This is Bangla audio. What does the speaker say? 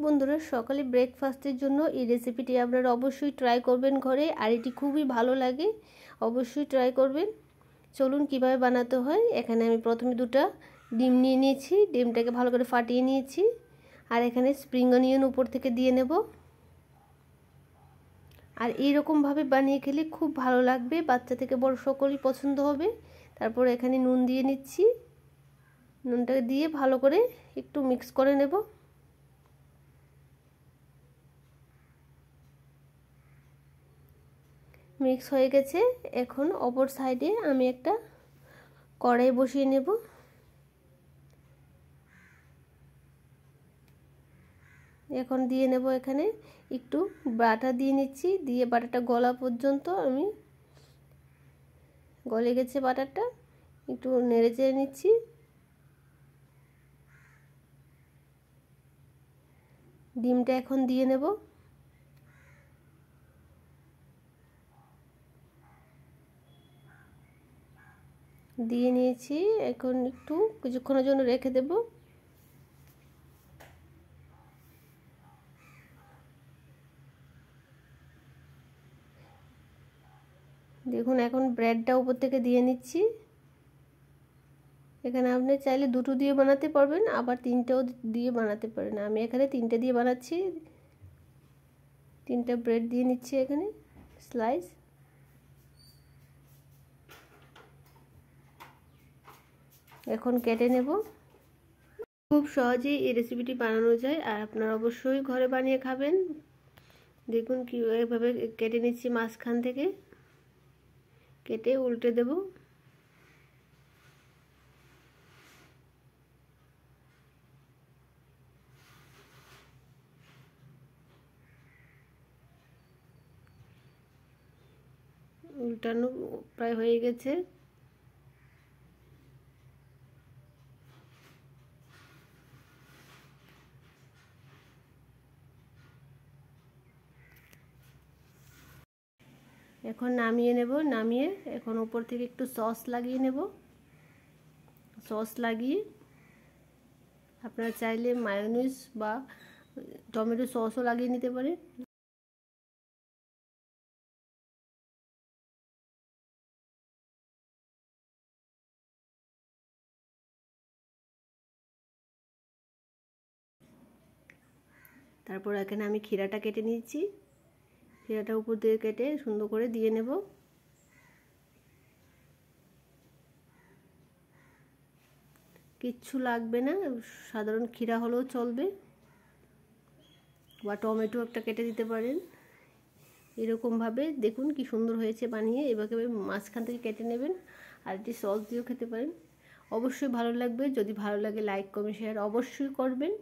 বন্ধুরা, সকালে ব্রেকফাস্টের জন্য এই রেসিপিটি আপনারা অবশ্যই ট্রাই করবেন ঘরে, আর এটি খুবই ভালো লাগে। অবশ্যই ট্রাই করবেন। চলুন কিভাবে বানাতে হয়। এখানে আমি প্রথমে দুটো ডিম নিয়ে নিয়েছি, ডিমটাকে ভালো করে ফাটিয়ে নিয়েছি। আর এখানে স্প্রিং অনিয়ন উপর থেকে দিয়ে নেব। আর এইরকমভাবে বানিয়ে খেলে খুব ভালো লাগবে, বাচ্চা থেকে বড় সকলেই পছন্দ হবে। তারপর এখানে নুন দিয়ে নিচ্ছি। নুনটাকে দিয়ে ভালো করে একটু মিক্স করে নেব। মিক্স হয়ে গেছে। এখন অপর সাইডে আমি একটা কড়াই বসিয়ে নেব। এখন দিয়ে নেব এখানে একটু বাটার দিয়ে নিচ্ছি, দিয়ে বাটারটা গলা পর্যন্ত আমি গলে গেছে বাটারটা, একটু নেড়ে চেড়ে নিচ্ছি। ডিমটা এখন দিয়ে নেব। দিয়ে নিয়েছি। এখন একটু কিছুক্ষণের জন্য রেখে দেব। দেখুন এখন ব্রেডটা উপর থেকে দিয়ে নিচ্ছি। এখানে আপনি চাইলে দুটো দিয়ে বানাতে পারবেন, আবার তিনটেও দিয়ে বানাতে পারেন। আমি এখানে তিনটে দিয়ে বানাচ্ছি। তিনটা ব্রেড দিয়ে নিচ্ছি এখানে স্লাইস। এখন কেটে নেব। খুব সহজেই এই রেসিপিটি বানানো যায়, আর আপনারা অবশ্যই ঘরে বানিয়ে খাবেন। দেখুন কীভাবে কেটে নিচ্ছি, মাঝখান থেকে কেটে উল্টে দেব। উল্টানো প্রায় হয়ে গেছে। এখন নামিয়ে নেব। নামিয়ে এখন উপর থেকে একটু সস লাগিয়ে নেব। সস লাগিয়ে আপনারা চাইলে মায়োনিজ বা টমেটো সসও লাগিয়ে নিতে পারেন। তারপর এখানে আমি ক্ষীরাটা কেটে নিয়েছি। ক্ষীরাটা উপর দিয়ে কেটে সুন্দর করে দিয়ে নেব। কিচ্ছু লাগবে না, সাধারণ ক্ষীরা হলেও চলবে, বা টমেটো একটা কেটে দিতে পারেন। এরকমভাবে দেখুন কি সুন্দর হয়েছে বানিয়ে। এভাবে মাঝখান থেকে কেটে নেবেন, আর এটি সস দিয়েও খেতে পারেন। অবশ্যই ভালো লাগবে। যদি ভালো লাগে লাইক কমেন্ট শেয়ার অবশ্যই করবেন।